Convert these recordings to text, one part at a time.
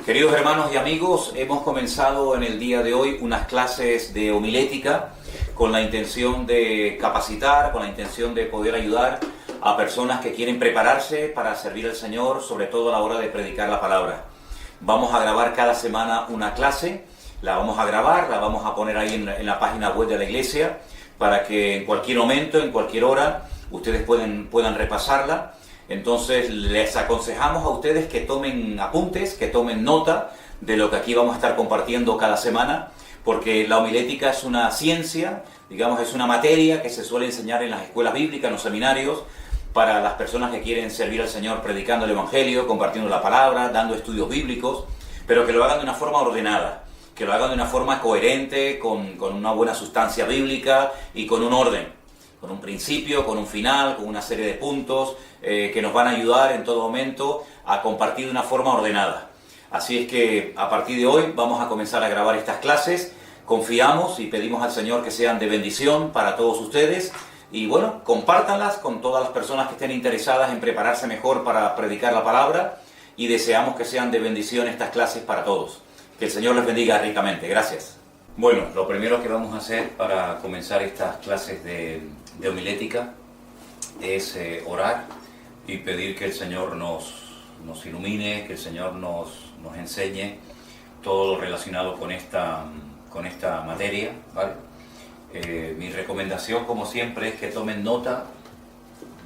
Queridos hermanos y amigos, hemos comenzado en el día de hoy unas clases de homilética con la intención de capacitar, con la intención de poder ayudar a personas que quieren prepararse para servir al Señor, sobre todo a la hora de predicar la palabra. Vamos a grabar cada semana una clase, la vamos a grabar, la vamos a poner ahí en la página web de la iglesia para que en cualquier momento, en cualquier hora, ustedes puedan repasarla. Entonces les aconsejamos a ustedes que tomen apuntes, que tomen nota de lo que aquí vamos a estar compartiendo cada semana, porque la homilética es una ciencia, digamos, es una materia que se suele enseñar en las escuelas bíblicas, en los seminarios, para las personas que quieren servir al Señor predicando el Evangelio, compartiendo la palabra, dando estudios bíblicos, pero que lo hagan de una forma ordenada, que lo hagan de una forma coherente, con una buena sustancia bíblica y con un orden, con un principio, con un final, con una serie de puntos que nos van a ayudar en todo momento a compartir de una forma ordenada. Así es que a partir de hoy vamos a comenzar a grabar estas clases. Confiamos y pedimos al Señor que sean de bendición para todos ustedes. Y bueno, compártanlas con todas las personas que estén interesadas en prepararse mejor para predicar la palabra. Y deseamos que sean de bendición estas clases para todos. Que el Señor les bendiga ricamente. Gracias. Bueno, lo primero que vamos a hacer para comenzar estas clases de homilética es orar y pedir que el Señor nos ilumine, que el Señor nos enseñe todo lo relacionado con esta materia, ¿vale? Mi recomendación, como siempre, es que tomen nota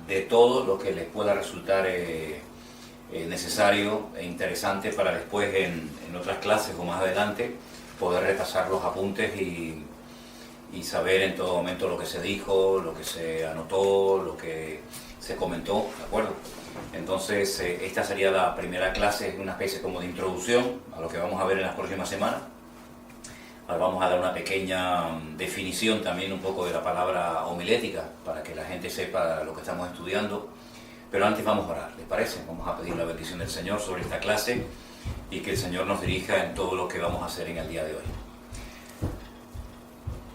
de todo lo que les pueda resultar necesario e interesante para después en otras clases o más adelante poder repasar los apuntes y saber en todo momento lo que se dijo, lo que se anotó, lo que se comentó, ¿de acuerdo? Entonces, esta sería la primera clase, una especie como de introducción a lo que vamos a ver en las próximas semanas. Ahora vamos a dar una pequeña definición también un poco de la palabra homilética, para que la gente sepa lo que estamos estudiando. Pero antes vamos a orar, ¿les parece? Vamos a pedir la bendición del Señor sobre esta clase y que el Señor nos dirija en todo lo que vamos a hacer en el día de hoy.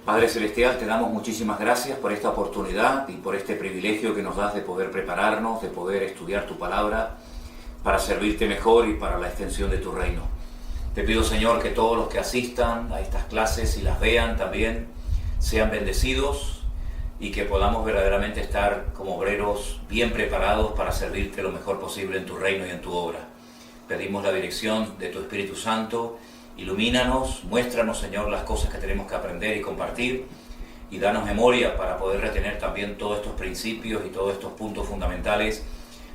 Padre Celestial, te damos muchísimas gracias por esta oportunidad y por este privilegio que nos das de poder prepararnos, de poder estudiar tu palabra para servirte mejor y para la extensión de tu reino. Te pido, Señor, que todos los que asistan a estas clases y las vean también sean bendecidos y que podamos verdaderamente estar como obreros bien preparados para servirte lo mejor posible en tu reino y en tu obra. Pedimos la dirección de tu Espíritu Santo. Ilumínanos, muéstranos, Señor, las cosas que tenemos que aprender y compartir y danos memoria para poder retener también todos estos principios y todos estos puntos fundamentales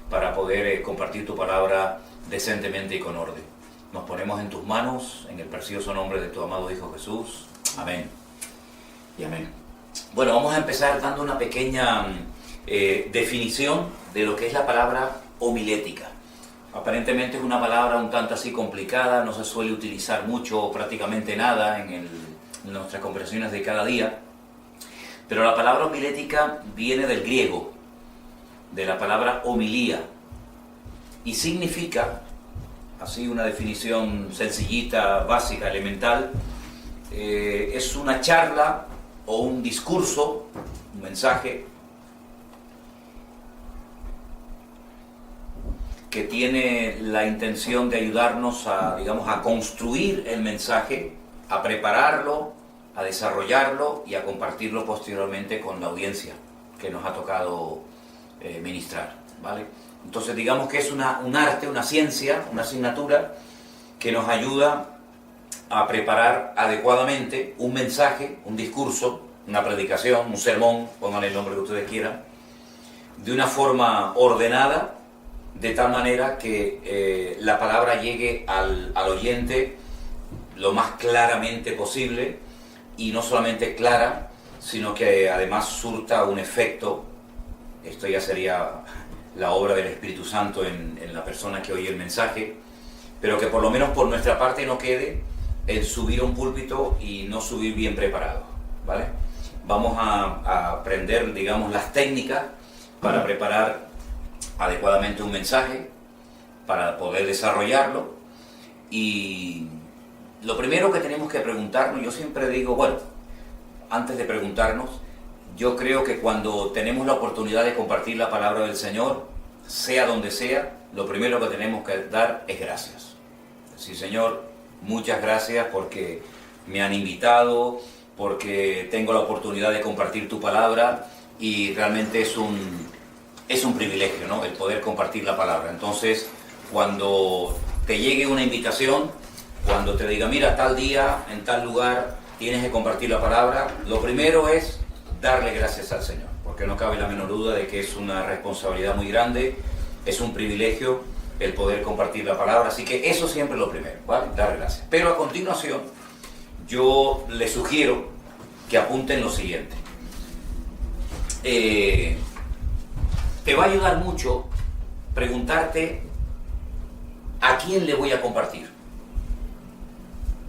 para poder compartir tu palabra decentemente y con orden. Nos ponemos en tus manos, en el precioso nombre de tu amado Hijo Jesús. Amén y amén. Bueno, vamos a empezar dando una pequeña definición de lo que es la palabra homilética. Aparentemente es una palabra un tanto así complicada, no se suele utilizar mucho o prácticamente nada en nuestras conversaciones de cada día, pero la palabra homilética viene del griego, de la palabra homilía, y significa, así una definición sencillita, básica, elemental, es una charla o un discurso, un mensaje, que tiene la intención de ayudarnos a, digamos, a construir el mensaje, a prepararlo, a desarrollarlo y a compartirlo posteriormente con la audiencia que nos ha tocado ministrar, ¿vale? Entonces digamos que es un arte, una ciencia, una asignatura que nos ayuda a preparar adecuadamente un mensaje, un discurso, una predicación, un sermón, pongan el nombre que ustedes quieran, de una forma ordenada, de tal manera que la palabra llegue al oyente lo más claramente posible, y no solamente clara, sino que además surta un efecto. Esto ya sería la obra del Espíritu Santo en la persona que oye el mensaje, pero que por lo menos por nuestra parte no quede en subir a un púlpito y no subir bien preparado, ¿vale? Vamos a aprender, digamos, las técnicas para preparar adecuadamente un mensaje, para poder desarrollarlo. Y lo primero que tenemos que preguntarnos, yo siempre digo, bueno, antes de preguntarnos, yo creo que cuando tenemos la oportunidad de compartir la palabra del Señor, sea donde sea, lo primero que tenemos que dar es gracias. Sí, Señor, muchas gracias porque me han invitado, porque tengo la oportunidad de compartir tu palabra y realmente es un privilegio, ¿no? El poder compartir la palabra. Entonces, cuando te llegue una invitación, cuando te diga, mira, tal día, en tal lugar, tienes que compartir la palabra, lo primero es darle gracias al Señor, porque no cabe la menor duda de que es una responsabilidad muy grande, es un privilegio el poder compartir la palabra, así que eso siempre es lo primero, ¿vale? Darle gracias. Pero a continuación, yo les sugiero que apunten lo siguiente. Te va a ayudar mucho preguntarte a quién le voy a compartir.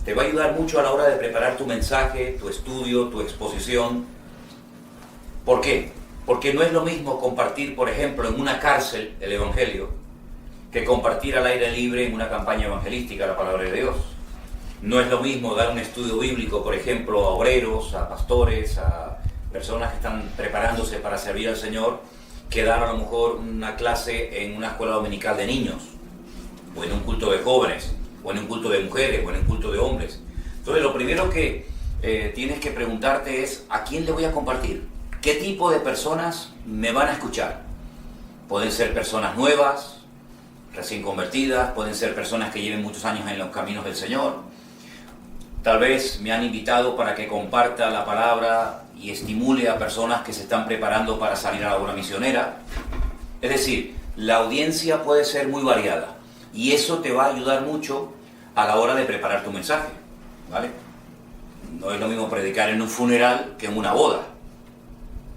Te va a ayudar mucho a la hora de preparar tu mensaje, tu estudio, tu exposición. ¿Por qué? Porque no es lo mismo compartir, por ejemplo, en una cárcel el Evangelio, que compartir al aire libre en una campaña evangelística la palabra de Dios. No es lo mismo dar un estudio bíblico, por ejemplo, a obreros, a pastores, a personas que están preparándose para servir al Señor, que dar a lo mejor una clase en una escuela dominical de niños, o en un culto de jóvenes, o en un culto de mujeres, o en un culto de hombres. Entonces, lo primero que tienes que preguntarte es, ¿a quién le voy a compartir? ¿Qué tipo de personas me van a escuchar? Pueden ser personas nuevas, recién convertidas, pueden ser personas que lleven muchos años en los caminos del Señor. Tal vez me han invitado para que comparta la palabra y estimule a personas que se están preparando para salir a la obra misionera. Es decir, la audiencia puede ser muy variada y eso te va a ayudar mucho a la hora de preparar tu mensaje, ¿vale? No es lo mismo predicar en un funeral que en una boda.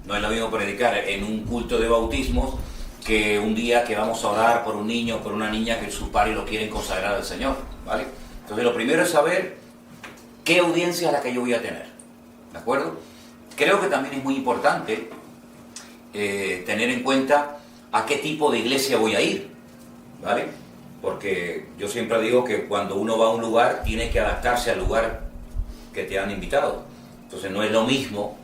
No es lo mismo predicar en un culto de bautismos que un día que vamos a orar por un niño o por una niña que sus padres lo quieren consagrar al Señor, ¿vale? Entonces lo primero es saber qué audiencia es la que yo voy a tener, ¿de acuerdo? Creo que también es muy importante tener en cuenta a qué tipo de iglesia voy a ir, ¿vale? Porque yo siempre digo que cuando uno va a un lugar tiene que adaptarse al lugar que te han invitado. Entonces no es lo mismo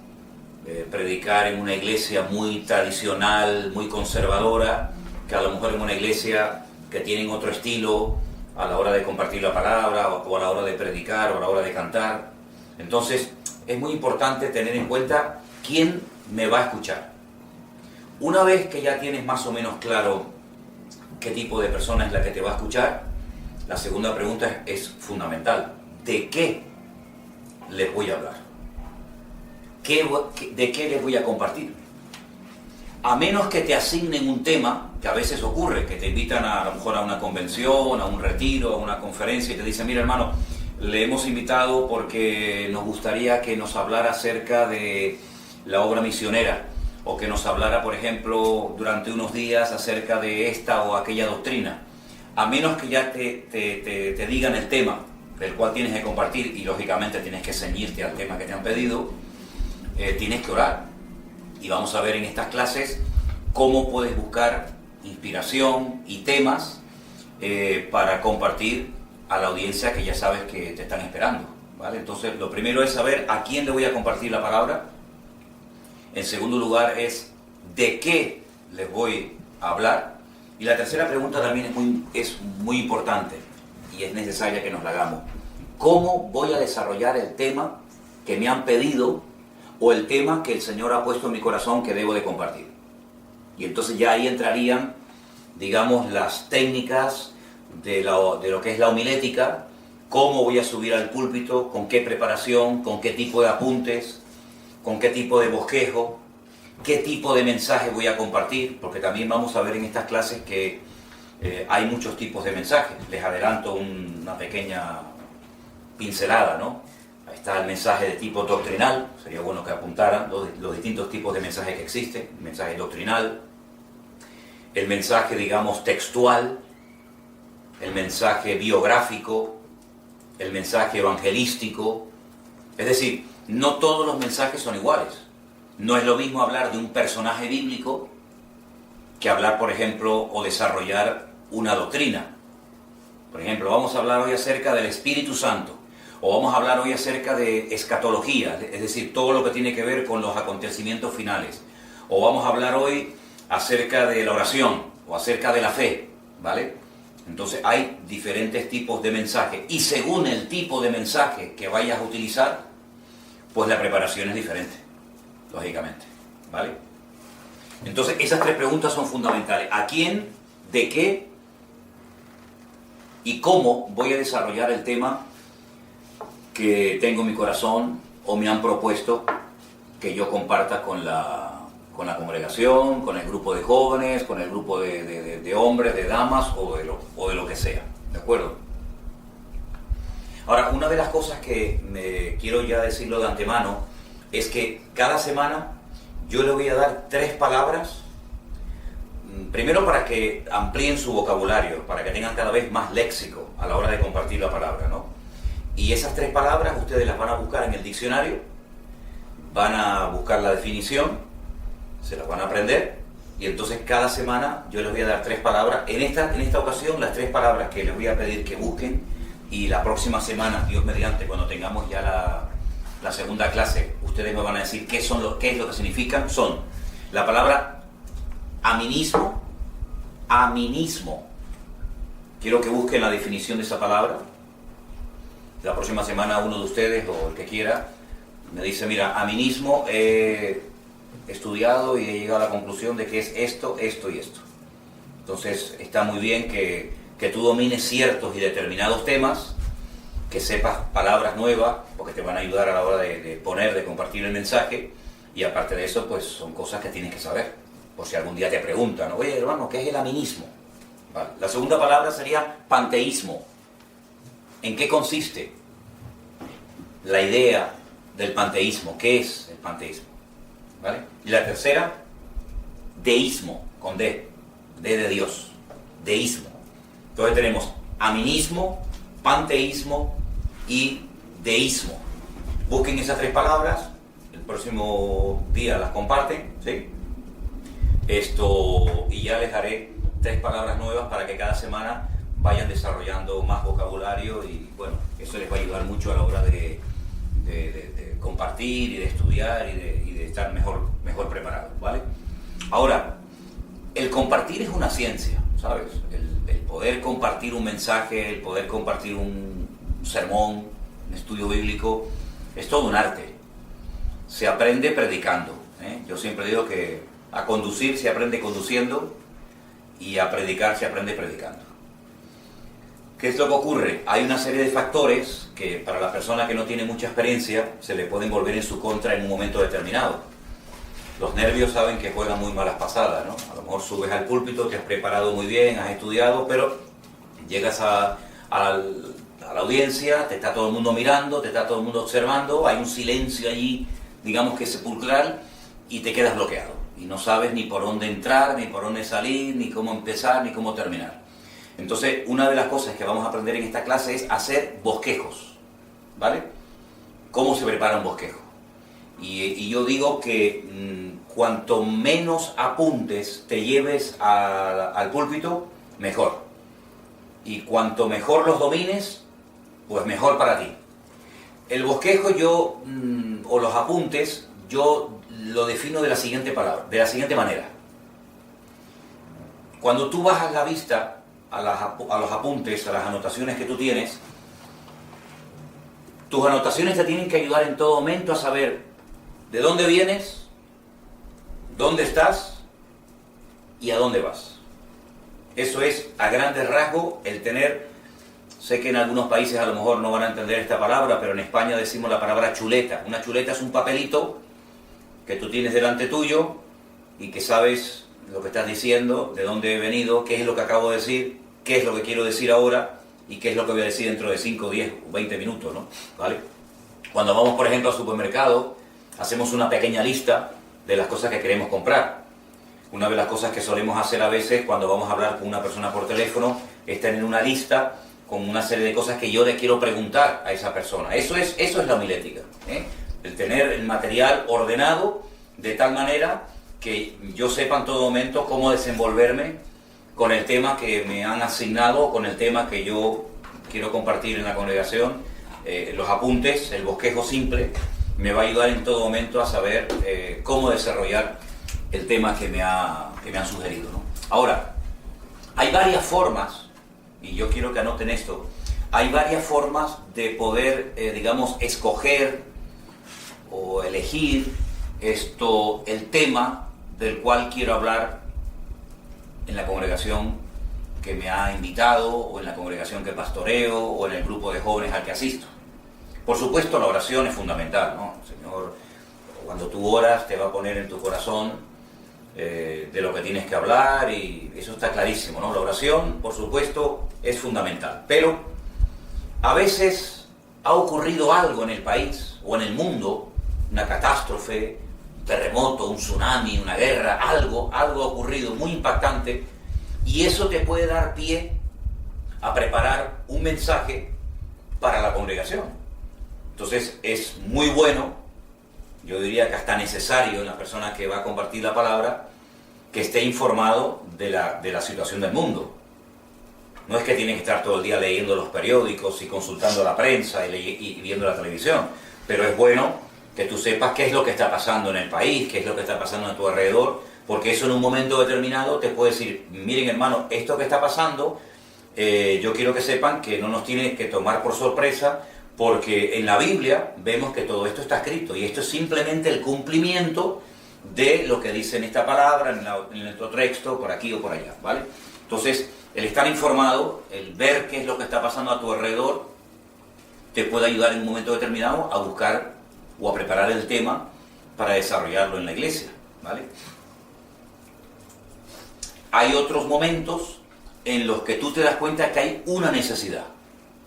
predicar en una iglesia muy tradicional, muy conservadora, que a lo mejor en una iglesia que tienen otro estilo a la hora de compartir la palabra o a la hora de predicar o a la hora de cantar. Entonces es muy importante tener en cuenta quién me va a escuchar. Una vez que ya tienes más o menos claro qué tipo de persona es la que te va a escuchar, la segunda pregunta es fundamental. ¿De qué les voy a hablar? ¿De qué les voy a compartir? A menos que te asignen un tema, que a veces ocurre, que te invitan a lo mejor a una convención, a un retiro, a una conferencia y te dicen, mira hermano, le hemos invitado porque nos gustaría que nos hablara acerca de la obra misionera o que nos hablara, por ejemplo, durante unos días acerca de esta o aquella doctrina. A menos que ya te digan el tema del cual tienes que compartir y lógicamente tienes que ceñirte al tema que te han pedido, tienes que orar. Y vamos a ver en estas clases cómo puedes buscar inspiración y temas para compartir a la audiencia que ya sabes que te están esperando, ¿vale? Entonces, lo primero es saber a quién le voy a compartir la palabra. En segundo lugar es de qué les voy a hablar. Y la tercera pregunta también es muy importante y es necesaria que nos la hagamos. ¿Cómo voy a desarrollar el tema que me han pedido o el tema que el Señor ha puesto en mi corazón que debo de compartir? Y entonces ya ahí entrarían, digamos, las técnicas de lo que es la homilética, cómo voy a subir al púlpito, con qué preparación, con qué tipo de apuntes, con qué tipo de bosquejo, qué tipo de mensaje voy a compartir, porque también vamos a ver en estas clases que hay muchos tipos de mensajes. Les adelanto una pequeña pincelada, ¿no? Ahí está el mensaje de tipo doctrinal, sería bueno que apuntaran los distintos tipos de mensajes que existen. El mensaje doctrinal, el mensaje, digamos, textual, el mensaje biográfico, el mensaje evangelístico. Es decir, no todos los mensajes son iguales. No es lo mismo hablar de un personaje bíblico que hablar, por ejemplo, o desarrollar una doctrina. Por ejemplo, vamos a hablar hoy acerca del Espíritu Santo, o vamos a hablar hoy acerca de escatología, es decir, todo lo que tiene que ver con los acontecimientos finales. O vamos a hablar hoy acerca de la oración, o acerca de la fe, ¿vale? Entonces hay diferentes tipos de mensaje y según el tipo de mensaje que vayas a utilizar, pues la preparación es diferente, lógicamente, ¿vale? Entonces esas tres preguntas son fundamentales. ¿A quién, de qué y cómo voy a desarrollar el tema que tengo en mi corazón o me han propuesto que yo comparta con la congregación, con el grupo de jóvenes, con el grupo de hombres, de damas o de lo que sea, ¿de acuerdo? Ahora, una de las cosas que me quiero ya decirlo de antemano es que cada semana yo le voy a dar 3 palabras, primero para que amplíen su vocabulario, para que tengan cada vez más léxico a la hora de compartir la palabra, ¿no? Y esas 3 palabras ustedes las van a buscar en el diccionario, van a buscar la definición, se las van a aprender y entonces cada semana yo les voy a dar 3 palabras. En esta ocasión las 3 palabras que les voy a pedir que busquen y la próxima semana, Dios mediante, cuando tengamos ya la segunda clase, ustedes me van a decir qué es lo que significan. Son la palabra aminismo, aminismo. Quiero que busquen la definición de esa palabra. La próxima semana uno de ustedes o el que quiera me dice, mira, aminismo estudiado y he llegado a la conclusión de que es esto, esto y esto. Entonces está muy bien que tú domines ciertos y determinados temas, que sepas palabras nuevas, porque te van a ayudar a la hora de compartir el mensaje, y aparte de eso, pues son cosas que tienes que saber, por si algún día te preguntan, oye hermano, ¿qué es el aminismo? ¿Vale? La segunda palabra sería panteísmo. ¿En qué consiste la idea del panteísmo? ¿Qué es el panteísmo? ¿Vale? Y la tercera, deísmo, con D de Dios, deísmo. Entonces tenemos aminismo, panteísmo y deísmo. Busquen esas 3 palabras, el próximo día las comparten, ¿sí? Y ya les daré 3 palabras nuevas para que cada semana vayan desarrollando más vocabulario y bueno, eso les va a ayudar mucho a la hora de compartir y de estudiar y de estar mejor preparados, ¿vale? Ahora, el compartir es una ciencia, ¿sabes? El poder compartir un mensaje, el poder compartir un sermón, un estudio bíblico, es todo un arte. Se aprende predicando, ¿eh? Yo siempre digo que a conducir se aprende conduciendo y a predicar se aprende predicando. ¿Qué es lo que ocurre? Hay una serie de factores que para la persona que no tiene mucha experiencia se le pueden volver en su contra en un momento determinado. Los nervios saben que juegan muy malas pasadas, ¿no? A lo mejor subes al púlpito, te has preparado muy bien, has estudiado, pero llegas a la audiencia, te está todo el mundo mirando, te está todo el mundo observando, hay un silencio allí, digamos que sepulcral, y te quedas bloqueado. Y no sabes ni por dónde entrar, ni por dónde salir, ni cómo empezar, ni cómo terminar. Entonces, una de las cosas que vamos a aprender en esta clase es hacer bosquejos, ¿vale? ¿Cómo se prepara un bosquejo? Y yo digo que cuanto menos apuntes te lleves al púlpito, mejor. Y cuanto mejor los domines, pues mejor para ti. El bosquejo o los apuntes, yo lo defino de la siguiente manera. Cuando tú bajas la vista a los apuntes, a las anotaciones que tú tienes, tus anotaciones te tienen que ayudar en todo momento a saber de dónde vienes, dónde estás y a dónde vas. Eso es, a grandes rasgos, el tener, sé que en algunos países a lo mejor no van a entender esta palabra, pero en España decimos la palabra chuleta. Una chuleta es un papelito que tú tienes delante tuyo y que sabes lo que estás diciendo, de dónde he venido, qué es lo que acabo de decir, qué es lo que quiero decir ahora y qué es lo que voy a decir dentro de 5, 10 o 20 minutos, ¿no? ¿Vale? Cuando vamos, por ejemplo, al supermercado, hacemos una pequeña lista de las cosas que queremos comprar. Una de las cosas que solemos hacer a veces cuando vamos a hablar con una persona por teléfono es tener una lista con una serie de cosas que yo le quiero preguntar a esa persona. Eso es la homilética, ¿eh? El tener el material ordenado de tal manera que yo sepa en todo momento cómo desenvolverme con el tema que me han asignado, con el tema que yo quiero compartir en la congregación. Los apuntes, el bosquejo simple, me va a ayudar en todo momento a saber cómo desarrollar el tema que me han sugerido, ¿no? Ahora, hay varias formas y yo quiero que anoten esto, hay varias formas de poder, escoger o elegir el tema del cual quiero hablar en la congregación que me ha invitado, o en la congregación que pastoreo, o en el grupo de jóvenes al que asisto. Por supuesto, la oración es fundamental, ¿no? El Señor, cuando tú oras, te va a poner en tu corazón de lo que tienes que hablar, y eso está clarísimo, ¿no? La oración, por supuesto, es fundamental. Pero a veces ha ocurrido algo en el país o en el mundo, una catástrofe, un terremoto, un tsunami, una guerra, algo ha ocurrido muy impactante, y eso te puede dar pie a preparar un mensaje para la congregación. Entonces es muy bueno, yo diría que hasta necesario en la persona que va a compartir la palabra, que esté informado de la situación del mundo. No es que tiene que estar todo el día leyendo los periódicos y consultando la prensa y viendo la televisión, pero es bueno que tú sepas qué es lo que está pasando en el país, qué es lo que está pasando a tu alrededor, porque eso en un momento determinado te puede decir, miren hermano, esto que está pasando, yo quiero que sepan que no nos tiene que tomar por sorpresa, porque en la Biblia vemos que todo esto está escrito, y esto es simplemente el cumplimiento de lo que dice en esta palabra, en el otro texto, por aquí o por allá, ¿vale? Entonces, el estar informado, el ver qué es lo que está pasando a tu alrededor, te puede ayudar en un momento determinado a buscar o a preparar el tema para desarrollarlo en la iglesia, ¿vale? Hay otros momentos en los que tú te das cuenta que hay una necesidad.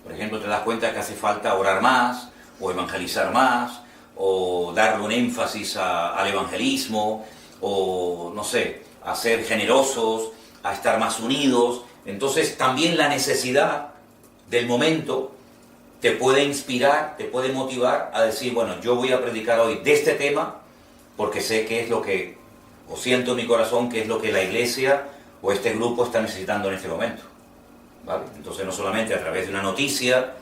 Por ejemplo, te das cuenta que hace falta orar más, o evangelizar más, o darle un énfasis al evangelismo, o, no sé, a ser generosos, a estar más unidos. Entonces, también la necesidad del momento te puede inspirar, te puede motivar a decir, bueno, yo voy a predicar hoy de este tema, porque sé que es lo que, o siento en mi corazón que es lo que la iglesia o este grupo está necesitando en este momento, ¿vale? Entonces no solamente a través de una noticia,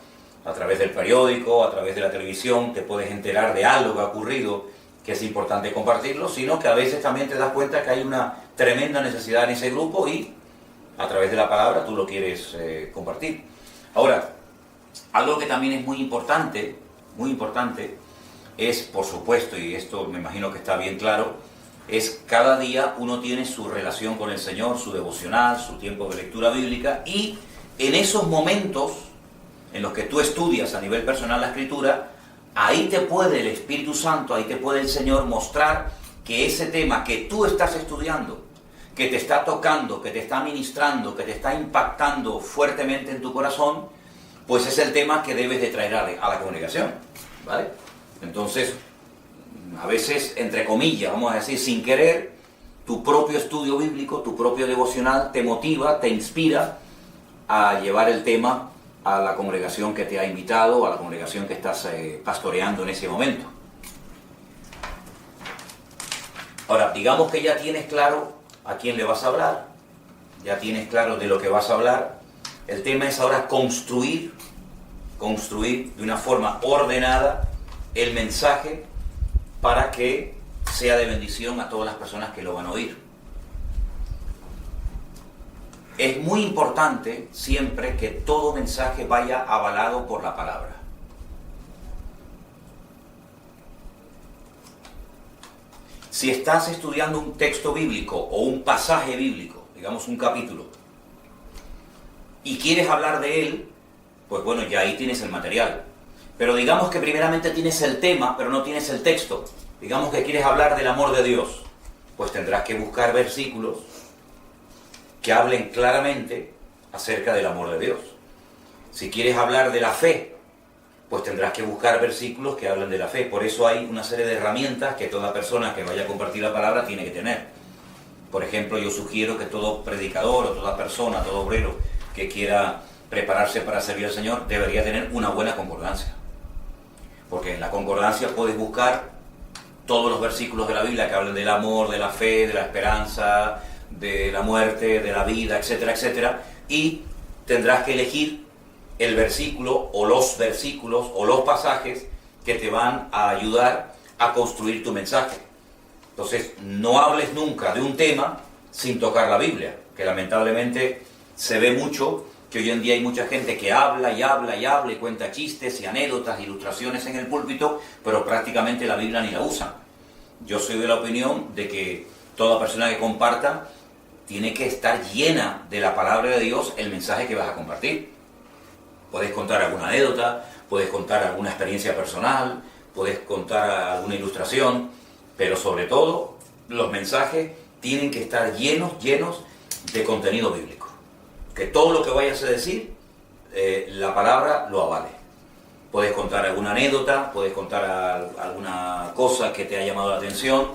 a través del periódico, a través de la televisión, te puedes enterar de algo que ha ocurrido que es importante compartirlo, sino que a veces también te das cuenta que hay una tremenda necesidad en ese grupo y a través de la palabra tú lo quieres compartir. Ahora, algo que también es muy importante, es, por supuesto, y esto me imagino que está bien claro, es cada día uno tiene su relación con el Señor, su devocional, su tiempo de lectura bíblica, y en esos momentos en los que tú estudias a nivel personal la Escritura, ahí te puede el Espíritu Santo, ahí te puede el Señor mostrar que ese tema que tú estás estudiando, que te está tocando, que te está ministrando, que te está impactando fuertemente en tu corazón, pues es el tema que debes de traer a la congregación, ¿vale? Entonces, a veces, entre comillas, vamos a decir, sin querer, tu propio estudio bíblico, tu propio devocional te motiva, te inspira a llevar el tema a la congregación que te ha invitado, a la congregación que estás pastoreando en ese momento. Ahora, digamos que ya tienes claro a quién le vas a hablar, ya tienes claro de lo que vas a hablar. El tema es ahora construir de una forma ordenada el mensaje para que sea de bendición a todas las personas que lo van a oír. Es muy importante siempre que todo mensaje vaya avalado por la palabra. Si estás estudiando un texto bíblico o un pasaje bíblico, digamos un capítulo, y quieres hablar de él, pues bueno, ya ahí tienes el material. Pero digamos que primeramente tienes el tema, pero no tienes el texto. Digamos que quieres hablar del amor de Dios, pues tendrás que buscar versículos que hablen claramente acerca del amor de Dios. Si quieres hablar de la fe, pues tendrás que buscar versículos que hablen de la fe. Por eso hay una serie de herramientas que toda persona que vaya a compartir la palabra tiene que tener. Por ejemplo, yo sugiero que todo predicador o toda persona, todo obrero que quiera prepararse para servir al Señor debería tener una buena concordancia. Porque en la concordancia puedes buscar todos los versículos de la Biblia que hablan del amor, de la fe, de la esperanza, de la muerte, de la vida, etcétera, etcétera, y tendrás que elegir el versículo o los versículos o los pasajes que te van a ayudar a construir tu mensaje. Entonces, no hables nunca de un tema sin tocar la Biblia, que lamentablemente se ve mucho que hoy en día hay mucha gente que habla y habla y habla y cuenta chistes y anécdotas, ilustraciones en el púlpito, pero prácticamente la Biblia ni la usan. Yo soy de la opinión de que toda persona que comparta tiene que estar llena de la palabra de Dios el mensaje que vas a compartir. Puedes contar alguna anécdota, puedes contar alguna experiencia personal, puedes contar alguna ilustración, pero sobre todo los mensajes tienen que estar llenos de contenido bíblico. Que todo lo que vayas a decir, la palabra lo avale. Puedes contar alguna anécdota, puedes contar alguna cosa que te ha llamado la atención,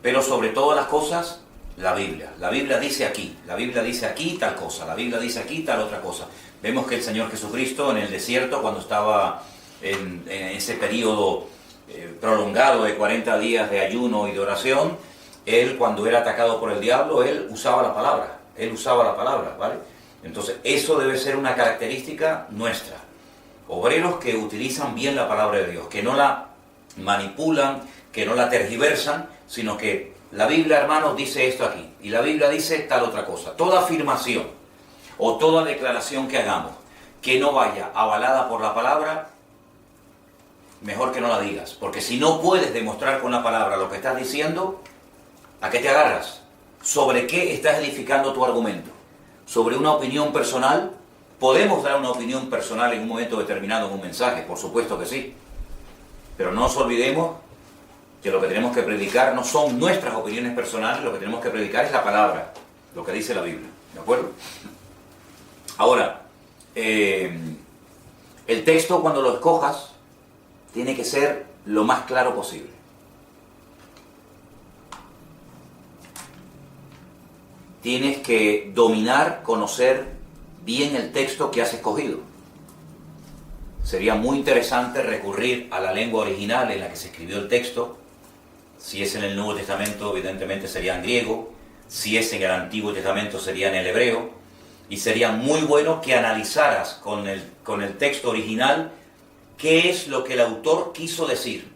pero sobre todas las cosas, la Biblia. La Biblia dice aquí tal cosa, la Biblia dice aquí tal otra cosa. Vemos que el Señor Jesucristo en el desierto, cuando estaba en ese periodo prolongado de 40 días de ayuno y de oración, Él, cuando era atacado por el diablo, Él usaba la palabra, ¿vale? Entonces, eso debe ser una característica nuestra. Obreros que utilizan bien la palabra de Dios, que no la manipulan, que no la tergiversan, sino que la Biblia, hermanos, dice esto aquí, y la Biblia dice tal otra cosa. Toda afirmación o toda declaración que hagamos que no vaya avalada por la palabra, mejor que no la digas, porque si no puedes demostrar con la palabra lo que estás diciendo, ¿a qué te agarras? ¿Sobre qué estás edificando tu argumento? ¿Sobre una opinión personal? ¿Podemos dar una opinión personal en un momento determinado en un mensaje? Por supuesto que sí. Pero no nos olvidemos que lo que tenemos que predicar no son nuestras opiniones personales, lo que tenemos que predicar es la palabra, lo que dice la Biblia. ¿De acuerdo? Ahora, el texto cuando lo escojas tiene que ser lo más claro posible. Tienes que dominar, conocer bien el texto que has escogido. Sería muy interesante recurrir a la lengua original en la que se escribió el texto. Si es en el Nuevo Testamento, evidentemente sería en griego. Si es en el Antiguo Testamento, sería en el hebreo. Y sería muy bueno que analizaras con el texto original qué es lo que el autor quiso decir.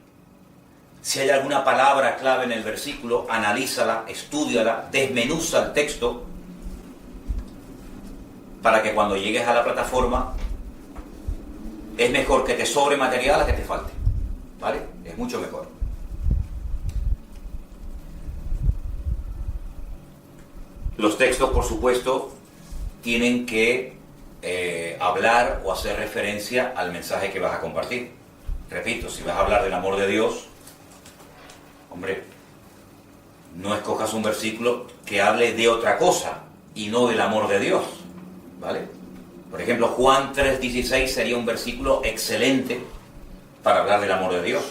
Si hay alguna palabra clave en el versículo, analízala, estúdiala, desmenuza el texto, para que cuando llegues a la plataforma, es mejor que te sobre material a que te falte, ¿vale? Es mucho mejor. Los textos, por supuesto, tienen que hablar o hacer referencia al mensaje que vas a compartir. Repito, si vas a hablar del amor de Dios, hombre, no escojas un versículo que hable de otra cosa y no del amor de Dios, ¿vale? Por ejemplo, Juan 3:16 sería un versículo excelente para hablar del amor de Dios.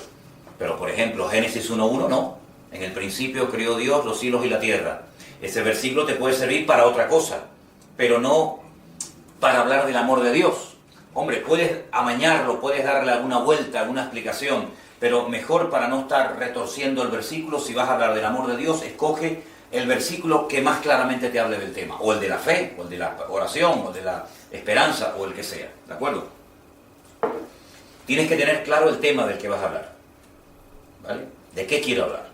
Pero, por ejemplo, Génesis 1:1 no. En el principio creó Dios los cielos y la tierra. Ese versículo te puede servir para otra cosa, pero no para hablar del amor de Dios. Hombre, puedes amañarlo, puedes darle alguna vuelta, alguna explicación, pero mejor, para no estar retorciendo el versículo, si vas a hablar del amor de Dios, escoge el versículo que más claramente te hable del tema, o el de la fe, o el de la oración, o el de la esperanza, o el que sea, ¿de acuerdo? Tienes que tener claro el tema del que vas a hablar, ¿vale? ¿De qué quiero hablar?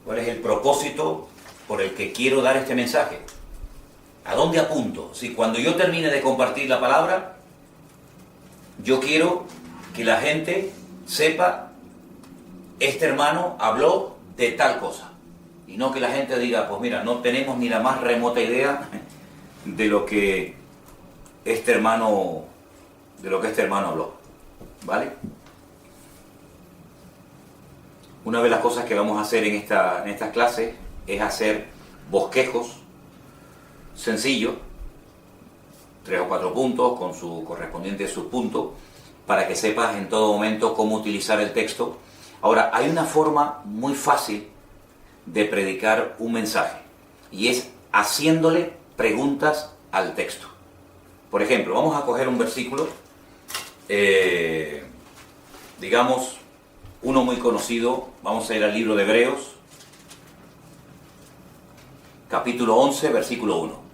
¿Cuál es el propósito por el que quiero dar este mensaje? ¿A dónde apunto? Si cuando yo termine de compartir la palabra, yo quiero que la gente sepa, este hermano habló de tal cosa. Y no que la gente diga, pues mira, no tenemos ni la más remota idea de lo que este hermano habló. ¿Vale? Una de las cosas que vamos a hacer en estas clases es hacer bosquejos sencillos, 3 o 4 puntos con su correspondiente subpunto, para que sepas en todo momento cómo utilizar el texto. Ahora, hay una forma muy fácil de predicar un mensaje, y es haciéndole preguntas al texto. Por ejemplo, vamos a coger un versículo, digamos, uno muy conocido. Vamos a ir al libro de Hebreos, capítulo 11, versículo 1.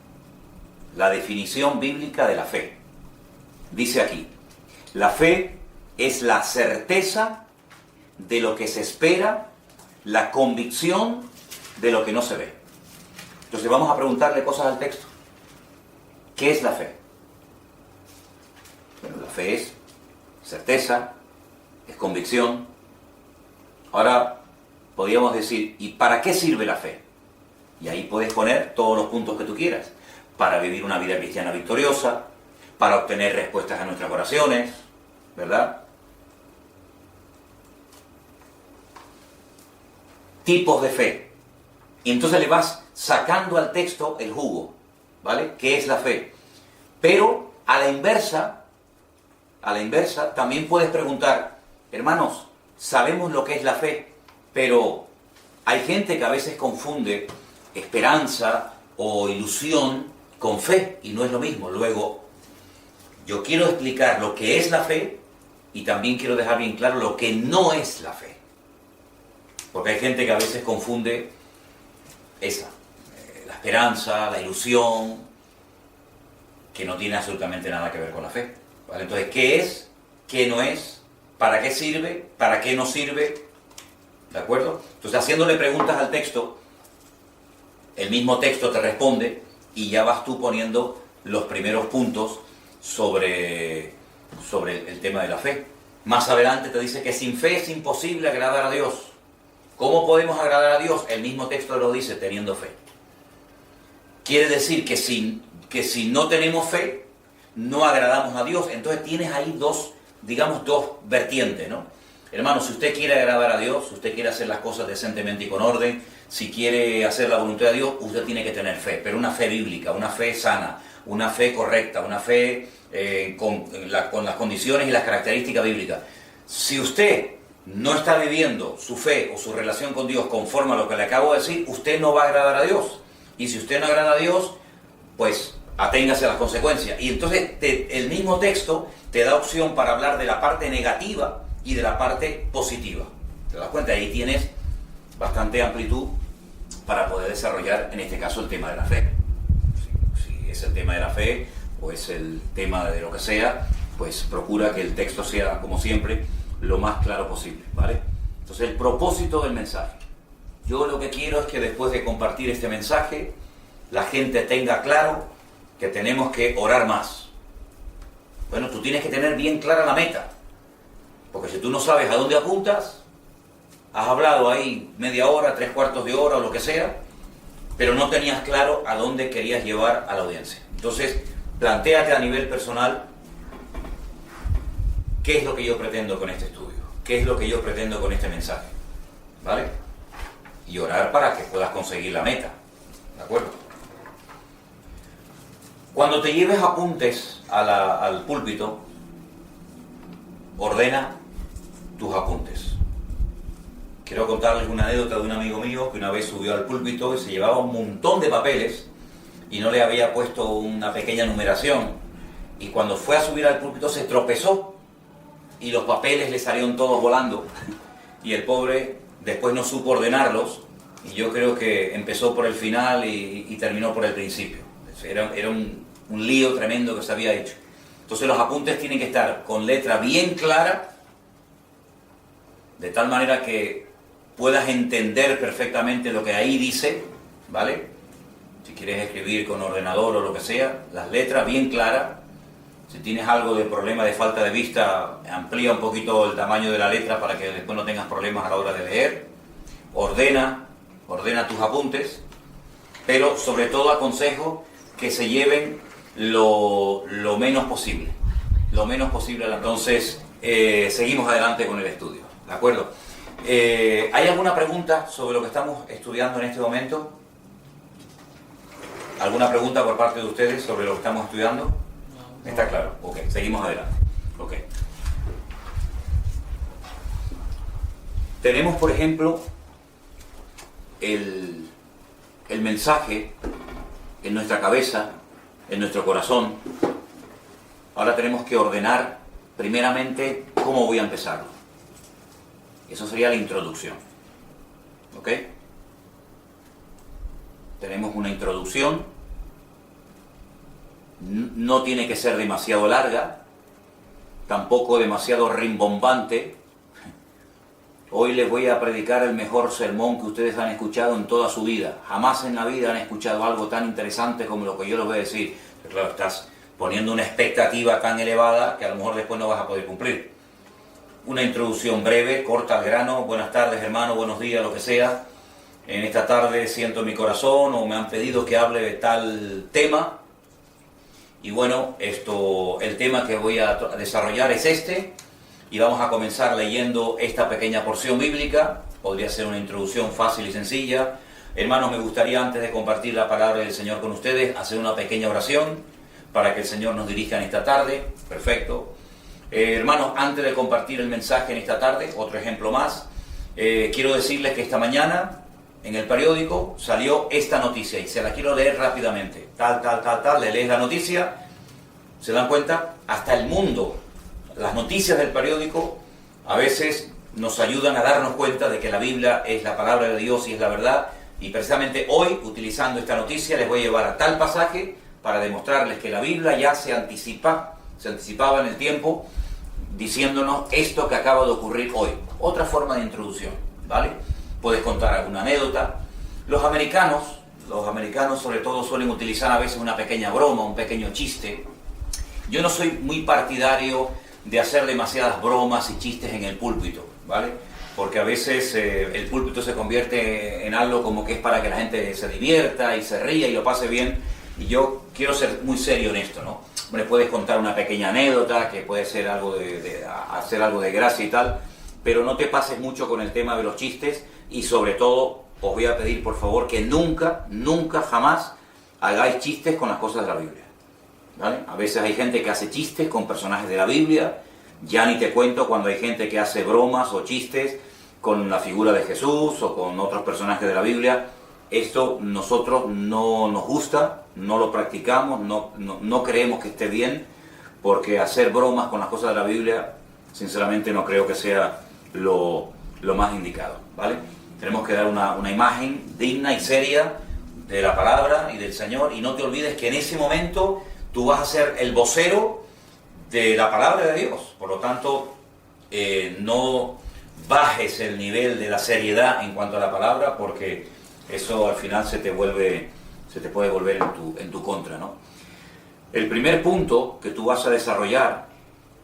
La definición bíblica de la fe. Dice aquí: la fe es la certeza de lo que se espera, la convicción de lo que no se ve. Entonces vamos a preguntarle cosas al texto. ¿Qué es la fe? Bueno, la fe es certeza, es convicción. Ahora podríamos decir, ¿y para qué sirve la fe? Y ahí puedes poner todos los puntos que tú quieras. Para vivir una vida cristiana victoriosa, para obtener respuestas a nuestras oraciones, ¿verdad? Tipos de fe. Y entonces le vas sacando al texto el jugo, ¿vale? ¿Qué es la fe? Pero a la inversa, también puedes preguntar, hermanos, sabemos lo que es la fe, pero hay gente que a veces confunde esperanza o ilusión con fe, y no es lo mismo. Luego, yo quiero explicar lo que es la fe, y también quiero dejar bien claro lo que no es la fe. Porque hay gente que a veces confunde la esperanza, la ilusión, que no tiene absolutamente nada que ver con la fe, ¿vale? Entonces, ¿qué es? ¿Qué no es? ¿Para qué sirve? ¿Para qué no sirve? ¿De acuerdo? Entonces, haciéndole preguntas al texto, el mismo texto te responde y ya vas tú poniendo los primeros puntos sobre el tema de la fe. Más adelante te dice que sin fe es imposible agradar a Dios. ¿Cómo podemos agradar a Dios? El mismo texto lo dice, teniendo fe. Quiere decir que si no tenemos fe, no agradamos a Dios. Entonces tienes ahí dos vertientes, ¿no? Hermano, si usted quiere agradar a Dios, si usted quiere hacer las cosas decentemente y con orden, si quiere hacer la voluntad de Dios, usted tiene que tener fe, pero una fe bíblica, una fe sana, una fe correcta, una fe con las condiciones y las características bíblicas. Si usted no está viviendo su fe o su relación con Dios conforme a lo que le acabo de decir, usted no va a agradar a Dios. Y si usted no agrada a Dios, pues aténgase a las consecuencias. Y entonces el mismo texto te da opción para hablar de la parte negativa y de la parte positiva. ¿Te das cuenta? Ahí tienes bastante amplitud para poder desarrollar, en este caso, el tema de la fe. Si es el tema de la fe o es el tema de lo que sea, pues procura que el texto sea, como siempre, lo más claro posible, ¿vale? Entonces, el propósito del mensaje. Yo lo que quiero es que después de compartir este mensaje, la gente tenga claro que tenemos que orar más. Bueno, tú tienes que tener bien clara la meta, porque si tú no sabes a dónde apuntas, has hablado ahí media hora, 3/4 de hora o lo que sea, pero no tenías claro a dónde querías llevar a la audiencia. Entonces, plantéate a nivel personal, ¿qué es lo que yo pretendo con este estudio? ¿Qué es lo que yo pretendo con este mensaje? ¿Vale? Y orar para que puedas conseguir la meta. ¿De acuerdo? Cuando te lleves apuntes al púlpito, ordena tus apuntes. Quiero contarles una anécdota de un amigo mío que una vez subió al púlpito y se llevaba un montón de papeles y no le había puesto una pequeña numeración. Y cuando fue a subir al púlpito se tropezó y los papeles le salieron todos volando. Y el pobre después no supo ordenarlos y yo creo que empezó por el final y terminó por el principio. Era un lío tremendo que se había hecho. Entonces los apuntes tienen que estar con letra bien clara, de tal manera que puedas entender perfectamente lo que ahí dice, ¿vale? Si quieres escribir con ordenador o lo que sea, las letras bien claras. Si tienes algo de problema de falta de vista, amplía un poquito el tamaño de la letra para que después no tengas problemas a la hora de leer. Ordena tus apuntes, pero sobre todo aconsejo que se lleven lo menos posible. Lo menos posible. Entonces, seguimos adelante con el estudio, ¿de acuerdo? ¿Hay alguna pregunta sobre lo que estamos estudiando en este momento? ¿Alguna pregunta por parte de ustedes sobre lo que estamos estudiando? No. ¿Está claro? Ok, seguimos adelante. Ok. Tenemos, por ejemplo, el mensaje en nuestra cabeza, en nuestro corazón. Ahora tenemos que ordenar primeramente cómo voy a empezarlo. Eso sería la introducción. ¿Ok? Tenemos una introducción. No tiene que ser demasiado larga, tampoco demasiado rimbombante. Hoy les voy a predicar el mejor sermón que ustedes han escuchado en toda su vida. Jamás en la vida han escuchado algo tan interesante como lo que yo les voy a decir. Pero claro, estás poniendo una expectativa tan elevada que a lo mejor después no vas a poder cumplir. Una introducción breve, corta al grano. Buenas tardes, hermano, buenos días, lo que sea. En esta tarde siento en mi corazón o me han pedido que hable de tal tema. Y bueno, el tema que voy a desarrollar es este. Y vamos a comenzar leyendo esta pequeña porción bíblica. Podría ser una introducción fácil y sencilla. Hermanos, me gustaría antes de compartir la palabra del Señor con ustedes, hacer una pequeña oración para que el Señor nos dirija en esta tarde. Perfecto. Hermanos, antes de compartir el mensaje en esta tarde, otro ejemplo más, quiero decirles que esta mañana en el periódico salió esta noticia y se la quiero leer rápidamente. Le lees la noticia, ¿se dan cuenta? Hasta el mundo. Las noticias del periódico a veces nos ayudan a darnos cuenta de que la Biblia es la palabra de Dios y es la verdad. Y precisamente hoy, utilizando esta noticia, les voy a llevar a tal pasaje para demostrarles que la Biblia ya se anticipaba en el tiempo, diciéndonos esto que acaba de ocurrir hoy. Otra forma de introducción, ¿vale? Puedes contar alguna anécdota. Los americanos sobre todo suelen utilizar a veces una pequeña broma, un pequeño chiste. Yo no soy muy partidario de hacer demasiadas bromas y chistes en el púlpito, ¿vale? Porque a veces el púlpito se convierte en algo como que es para que la gente se divierta y se ría y lo pase bien. Y yo quiero ser muy serio en esto, ¿no? Hombre, puedes contar una pequeña anécdota, que puede ser algo hacer algo de gracia y tal, pero no te pases mucho con el tema de los chistes y sobre todo os voy a pedir por favor que nunca, jamás hagáis chistes con las cosas de la Biblia. ¿Vale? A veces hay gente que hace chistes con personajes de la Biblia, ya ni te cuento cuando hay gente que hace bromas o chistes con la figura de Jesús o con otros personajes de la Biblia. Esto nosotros no nos gusta, no lo practicamos, no creemos que esté bien, porque hacer bromas con las cosas de la Biblia, sinceramente no creo que sea lo más indicado, ¿vale? Tenemos que dar una imagen digna y seria de la palabra y del Señor, y no te olvides que en ese momento tú vas a ser el vocero de la palabra de Dios. Por lo tanto, no bajes el nivel de la seriedad en cuanto a la palabra, porque eso al final se te puede volver en tu contra, ¿no? El primer punto que tú vas a desarrollar,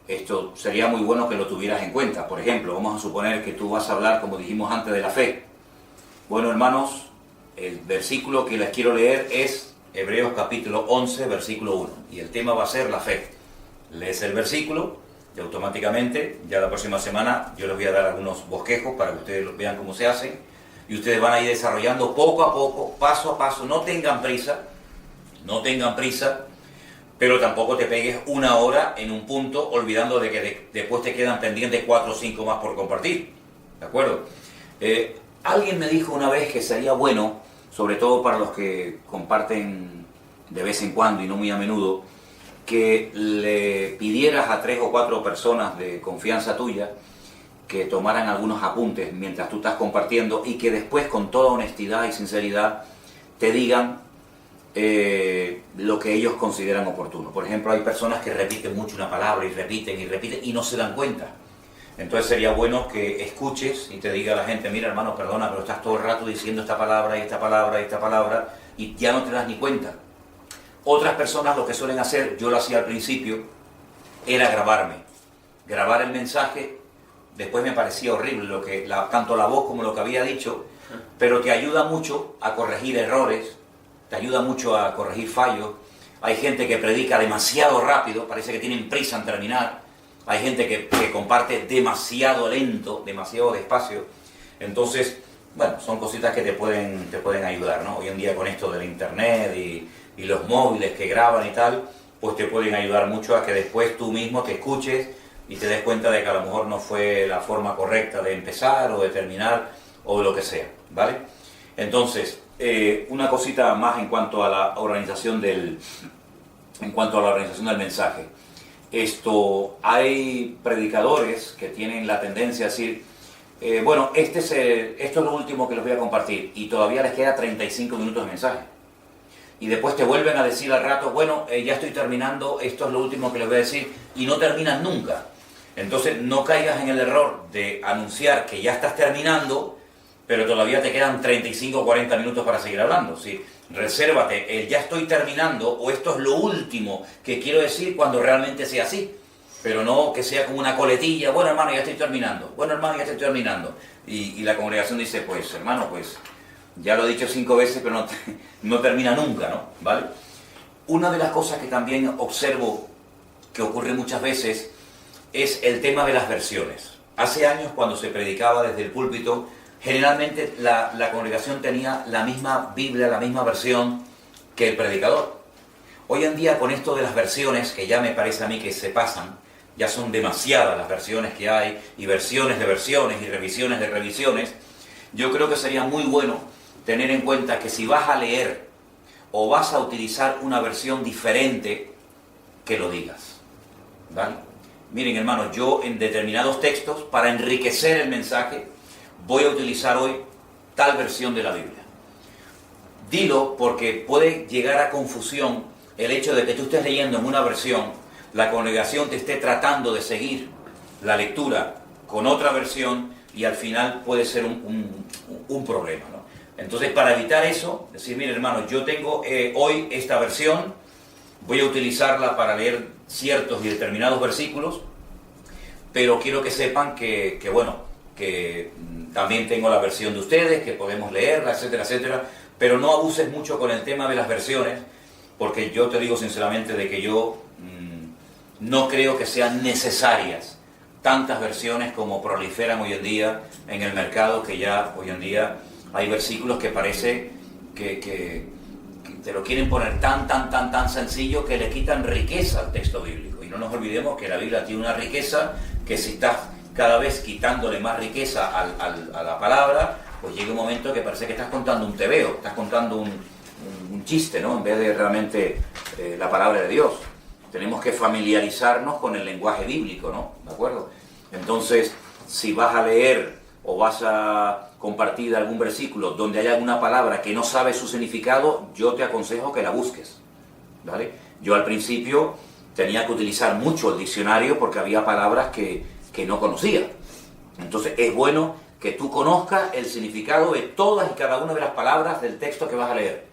esto sería muy bueno que lo tuvieras en cuenta. Por ejemplo, vamos a suponer que tú vas a hablar, como dijimos antes, de la fe. Bueno, hermanos, el versículo que les quiero leer es Hebreos capítulo 11, versículo 1. Y el tema va a ser la fe. Lees el versículo y automáticamente, ya la próxima semana, yo les voy a dar algunos bosquejos para que ustedes vean cómo se hace. Y ustedes van a ir desarrollando poco a poco, paso a paso. No tengan prisa, pero tampoco te pegues una hora en un punto, olvidando de que después te quedan pendientes 4 o 5 más por compartir. ¿De acuerdo? Alguien me dijo una vez que sería bueno, sobre todo para los que comparten de vez en cuando y no muy a menudo, que le pidieras a 3 o 4 personas de confianza tuya que tomaran algunos apuntes mientras tú estás compartiendo y que después con toda honestidad y sinceridad te digan lo que ellos consideran oportuno. Por ejemplo, hay personas que repiten mucho una palabra y repiten y no se dan cuenta. Entonces sería bueno que escuches y te diga a la gente, mira hermano, perdona, pero estás todo el rato diciendo esta palabra y esta palabra y esta palabra y ya no te das ni cuenta. Otras personas lo que suelen hacer, yo lo hacía al principio, era grabar el mensaje. Después me parecía horrible tanto la voz como lo que había dicho, pero te ayuda mucho a corregir errores, te ayuda mucho a corregir fallos. Hay gente que predica demasiado rápido, parece que tienen prisa en terminar. Hay gente que comparte demasiado lento, demasiado despacio. Entonces, bueno, son cositas que te pueden ayudar, ¿no? Hoy en día con esto del internet y los móviles que graban y tal, pues te pueden ayudar mucho a que después tú mismo te escuches y te des cuenta de que a lo mejor no fue la forma correcta de empezar o de terminar o lo que sea, ¿vale? Entonces, una cosita más en cuanto a la organización del mensaje. Hay predicadores que tienen la tendencia a decir, bueno, esto es lo último que les voy a compartir y todavía les queda 35 minutos de mensaje. Y después te vuelven a decir al rato, bueno, ya estoy terminando, esto es lo último que les voy a decir y no terminan nunca. Entonces no caigas en el error de anunciar que ya estás terminando, pero todavía te quedan 35 o 40 minutos para seguir hablando. ¿Sí? Resérvate el ya estoy terminando o esto es lo último que quiero decir cuando realmente sea así. Pero no que sea como una coletilla, bueno hermano, ya estoy terminando, bueno hermano, ya estoy terminando. Y la congregación dice, pues hermano, pues ya lo he dicho 5 veces, pero no termina nunca, ¿no? ¿Vale? Una de las cosas que también observo que ocurre muchas veces es el tema de las versiones. Hace años, cuando se predicaba desde el púlpito, generalmente la congregación tenía la misma Biblia, la misma versión que el predicador. Hoy en día, con esto de las versiones, que ya me parece a mí que se pasan, ya son demasiadas las versiones que hay, y versiones de versiones, y revisiones de revisiones, yo creo que sería muy bueno tener en cuenta que si vas a leer o vas a utilizar una versión diferente, que lo digas. ¿Vale? Miren, hermanos, yo en determinados textos, para enriquecer el mensaje, voy a utilizar hoy tal versión de la Biblia. Dilo porque puede llegar a confusión el hecho de que tú estés leyendo en una versión, la congregación te esté tratando de seguir la lectura con otra versión y al final puede ser un problema, ¿no? Entonces, para evitar eso, decir, mire hermano, yo tengo hoy esta versión, voy a utilizarla para leer ciertos y determinados versículos, pero quiero que sepan que también tengo la versión de ustedes, que podemos leerla, etcétera, etcétera, pero no abuses mucho con el tema de las versiones, porque yo te digo sinceramente de que yo no creo que sean necesarias tantas versiones como proliferan hoy en día en el mercado, que ya hoy en día hay versículos que parece que te lo quieren poner tan sencillo que le quitan riqueza al texto bíblico. Y no nos olvidemos que la Biblia tiene una riqueza que si estás cada vez quitándole más riqueza a la palabra, pues llega un momento que parece que estás contando un tebeo, estás contando un chiste, ¿no? En vez de realmente la palabra de Dios. Tenemos que familiarizarnos con el lenguaje bíblico, ¿no? ¿De acuerdo? Entonces, si vas a leer o vas a compartir algún versículo donde haya alguna palabra que no sabes su significado, yo te aconsejo que la busques, ¿vale? Yo al principio tenía que utilizar mucho el diccionario porque había palabras que no conocía. Entonces, es bueno que tú conozcas el significado de todas y cada una de las palabras del texto que vas a leer.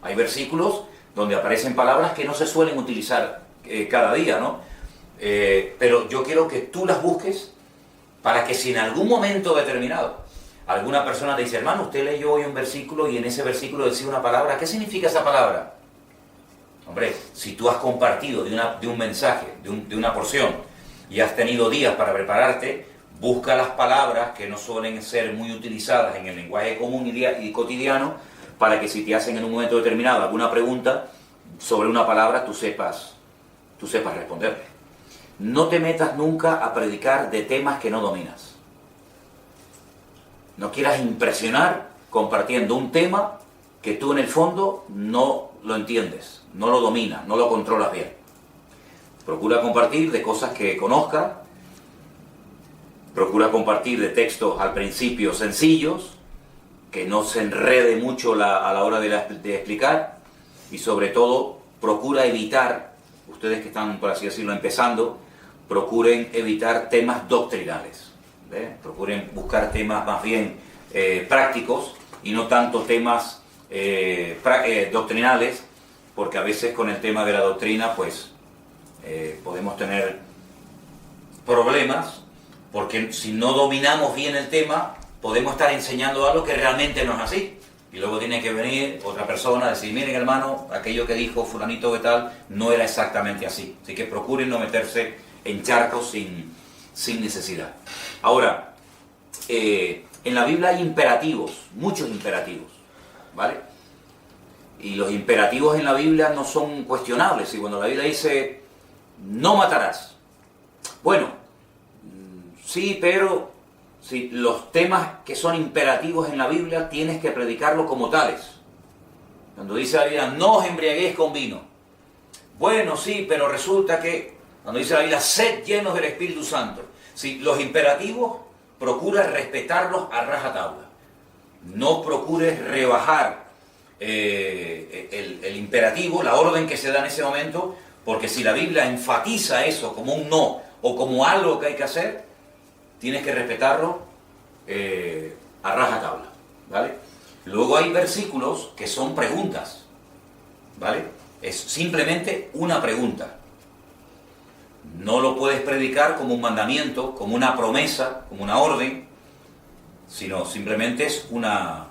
Hay versículos donde aparecen palabras que no se suelen utilizar cada día, ¿no? Pero yo quiero que tú las busques para que si en algún momento determinado alguna persona te dice, hermano, usted leyó hoy un versículo y en ese versículo decía una palabra, ¿qué significa esa palabra? Hombre, si tú has compartido de un mensaje, de una porción, y has tenido días para prepararte, busca las palabras que no suelen ser muy utilizadas en el lenguaje común y cotidiano, para que si te hacen en un momento determinado alguna pregunta sobre una palabra, tú sepas responder. No te metas nunca a predicar de temas que no dominas. No quieras impresionar compartiendo un tema que tú en el fondo no lo entiendes, no lo dominas, no lo controlas bien. Procura compartir de cosas que conozcas, procura compartir de textos al principio sencillos, que no se enrede mucho a la hora de explicar, y sobre todo procura evitar, ustedes que están, por así decirlo, empezando, procuren evitar temas doctrinales, ¿ve? Procuren buscar temas más bien prácticos y no tanto temas doctrinales, porque a veces con el tema de la doctrina pues podemos tener problemas, porque si no dominamos bien el tema podemos estar enseñando algo que realmente no es así. Y luego tiene que venir otra persona a decir, miren hermano, aquello que dijo fulanito de tal no era exactamente así. Así que procuren no meterse en charcos sin necesidad. Ahora, en la Biblia hay imperativos, muchos imperativos, ¿vale? Y los imperativos en la Biblia no son cuestionables. Y cuando la Biblia dice, no matarás. Bueno, sí, pero si los temas que son imperativos en la Biblia tienes que predicarlo como tales. Cuando dice la Biblia, no os embriaguéis con vino. Bueno, sí, pero resulta que, cuando dice la Biblia, sed llenos del Espíritu Santo. Si los imperativos, procura respetarlos a rajatabla. No procures rebajar el imperativo, la orden que se da en ese momento, porque si la Biblia enfatiza eso como un no o como algo que hay que hacer, tienes que respetarlo a rajatabla, ¿vale? Luego hay versículos que son preguntas, ¿vale? Es simplemente una pregunta. No lo puedes predicar como un mandamiento, como una promesa, como una orden, sino simplemente es una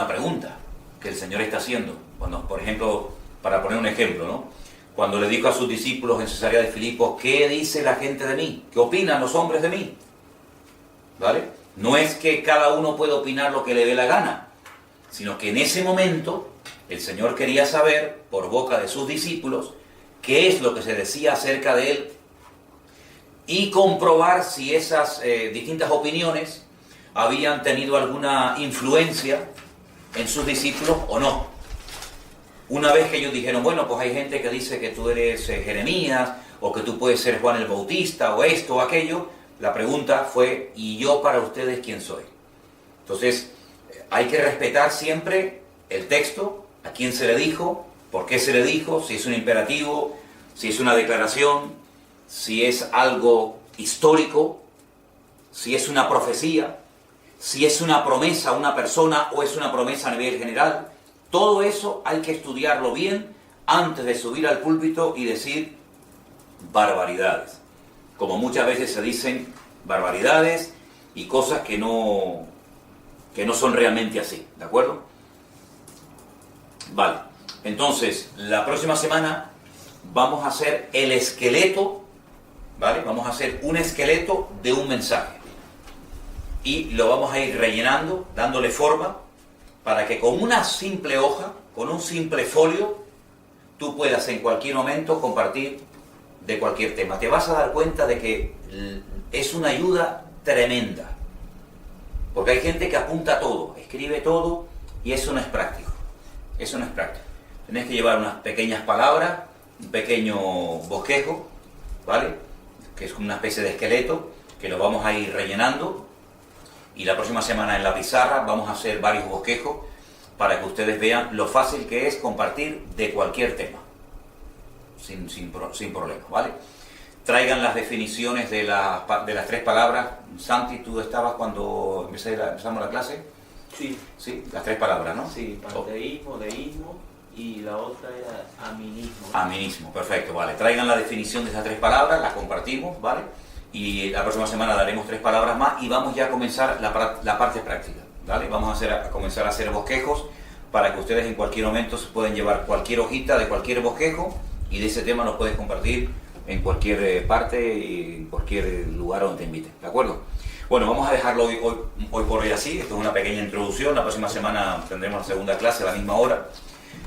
pregunta que el Señor está haciendo. Cuando, por ejemplo, para poner un ejemplo, ¿no? Cuando le dijo a sus discípulos en Cesarea de Filipos, ¿qué dice la gente de mí? ¿Qué opinan los hombres de mí? ¿Vale? No es que cada uno pueda opinar lo que le dé la gana, sino que en ese momento el Señor quería saber, por boca de sus discípulos, qué es lo que se decía acerca de Él y comprobar si esas distintas opiniones habían tenido alguna influencia en sus discípulos o no. Una vez que ellos dijeron, bueno, pues hay gente que dice que tú eres Jeremías, o que tú puedes ser Juan el Bautista, o esto o aquello, la pregunta fue, ¿y yo para ustedes quién soy? Entonces, hay que respetar siempre el texto, a quién se le dijo, por qué se le dijo, si es un imperativo, si es una declaración, si es algo histórico, si es una profecía, si es una promesa a una persona o es una promesa a nivel general. Todo eso hay que estudiarlo bien antes de subir al púlpito y decir barbaridades. Como muchas veces se dicen barbaridades y cosas que no son realmente así, ¿de acuerdo? Vale, entonces la próxima semana vamos a hacer el esqueleto, ¿vale? Vamos a hacer un esqueleto de un mensaje y lo vamos a ir rellenando, dándole forma, para que con una simple hoja, con un simple folio, tú puedas en cualquier momento compartir de cualquier tema. Te vas a dar cuenta de que es una ayuda tremenda, porque hay gente que apunta todo, escribe todo, y eso no es práctico. Eso no es práctico. Tienes que llevar unas pequeñas palabras, un pequeño bosquejo, ¿vale? Que es como una especie de esqueleto, que lo vamos a ir rellenando. Y la próxima semana en la pizarra vamos a hacer varios bosquejos para que ustedes vean lo fácil que es compartir de cualquier tema, sin problema, ¿vale? Traigan las definiciones de las 3 palabras. Santi, ¿tú estabas cuando empezamos la clase? Sí. Sí, las 3 palabras, ¿no? Sí, panteísmo, deísmo y la otra era aminismo. Aminismo, perfecto, vale. Traigan la definición de esas 3 palabras, las compartimos, ¿vale? Y la próxima semana daremos 3 palabras más y vamos ya a comenzar la parte práctica, ¿vale? Vamos a comenzar a hacer bosquejos para que ustedes en cualquier momento se pueden llevar cualquier hojita de cualquier bosquejo y de ese tema los puedes compartir en cualquier parte y en cualquier lugar donde te inviten, ¿de acuerdo? Bueno, vamos a dejarlo hoy por hoy así. Esto es una pequeña introducción. La próxima semana tendremos la segunda clase a la misma hora.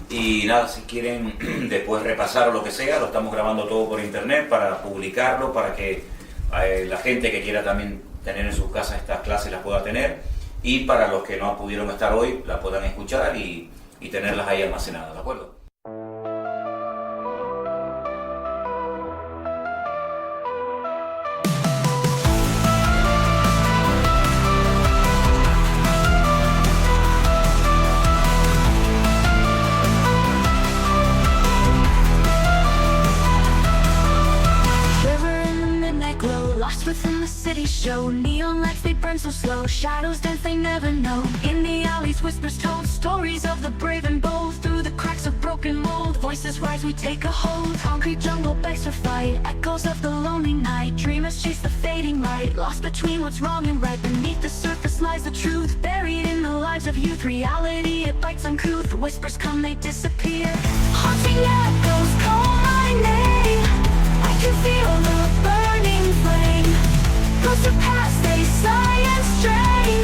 Y nada, si quieren después repasar o lo que sea, lo estamos grabando todo por internet para publicarlo, para que la gente que quiera también tener en sus casas estas clases las pueda tener, y para los que no pudieron estar hoy la puedan escuchar y tenerlas ahí almacenadas, ¿de acuerdo? Within the city show, neon lights they burn so slow, shadows dance they never know. In the alleys whispers told, stories of the brave and bold. Through the cracks of broken mold, voices rise, we take a hold. Concrete jungle begs for fight, echoes of the lonely night. Dreamers chase the fading light, lost between what's wrong and right. Beneath the surface lies the truth, buried in the lives of youth. Reality, it bites uncouth, whispers come, they disappear. Haunting echoes call my name, I can feel the burning flame. Closer past, they sigh and stray.